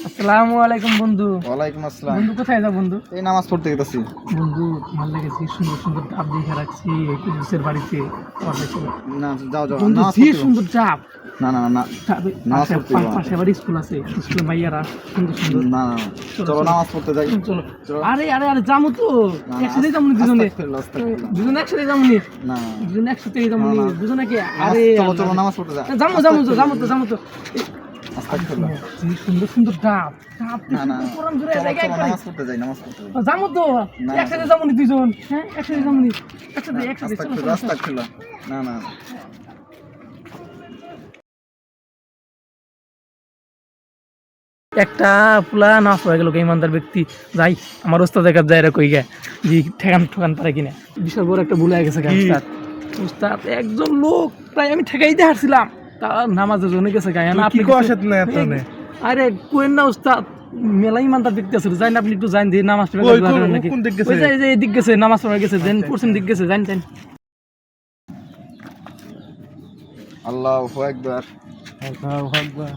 আসসালামু আলাইকুম বন্ধু। ওয়ালাইকুম আসসালাম। বন্ধু কোথায় যাও বন্ধু? এই নামাজ পড়তে গেছি। বন্ধু তোমার লেগেছে সুন্দর সুন্দর ডাব দেখে রাখছি কুদ্দুসের বাড়িতে পাঠাইছিল। না যাও যাও বন্ধু নামাজ যে পড়তে সুন্দর ডাব। না না না নামাজ পড়তে যাও। পাশে বাড়ি স্কুল আছে, স্কুলের মাইয়ারা সুন্দর সুন্দর। না না চলো নামাজ পড়তে যাই। চলো চলো। আরে আরে আরে যাবো তো একসাথে যাবো দুজনে। দুজনে একসাথে যাবো নি। না দুজনে একসাথে যাবো নি দুজনে কি? আরে চলো চলো নামাজ পড়তে যাই। যাবো যাবো তো যাবো তো যাবো তো। আস্তাগফিরুল্লাহ। যে সুন্দর সুন্দর ডাব ডাব না না কোরআন ধরে চলো, জায়গায় চলো, একবারে। নামাজ পড়তে যাই নামাজ পড়তে যাই। যাবো তো না, একসাথে যাবো নি দুজন। হ্যাঁ একসাথে যাবো নি একসাথে একসাথে চলো, আস্তাগফিরুল্লাহ চলো, চলো। আস্তাগফিরুল্লাহ। না না একটা পুলা নাচ হয়ে গেল ইমানদার ব্যক্তি যাই আমার ওস্তাদের কাছে যাই কই গে যে ঠেকান ঠকান পারে কিনা বিশাল বড় একটা ভুল হয়ে গেছে উস্তাদ। উস্তাদ একজন লোক প্রায় আমি ঠেকাইতে হারছিলাম তার নামাজের জন্য গেছে গায়ে না আপনি আরে কোয়েন না উস্তাদ মেলা ইমানদার ব্যক্তি আছে জানেন আপনি একটু জান দিয়ে নামাজ পড়ে নাকি ওই যে দিক গেছে নামাজ পড়ে গেছে দেন পশ্চিম দিক গেছে জান জান। আল্লাহু আকবার। আল্লাহু আকবার।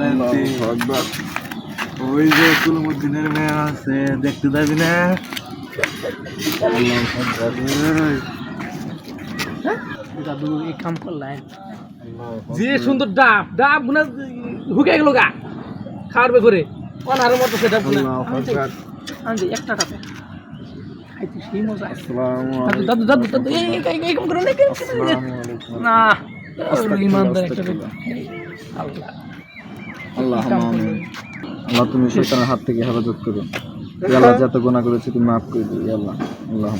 আল্লাহু আকবার। ওই যে কুলমুদ্দিনের মেয়ে আছে দেখতে যাবি না? দাদু এই কাম করলেন যে সুন্দর ডাব ডাব গুনা হুকে গেল গা খাওয়ার করে অনার মতো সেটা গুনা আনজি একটা টাকা খাইতে সেই মজা দাদু দাদু দাদু এই কাম করে না ইমানদার একটা আল্লাহ আল্লাহ আল্লাহ তুমি শয়তানের হাত থেকে হেফাজত করো। আল্লাহ যত গুনাহ করেছি তুমি মাফ করে দিও আল্লাহ। আল্লাহ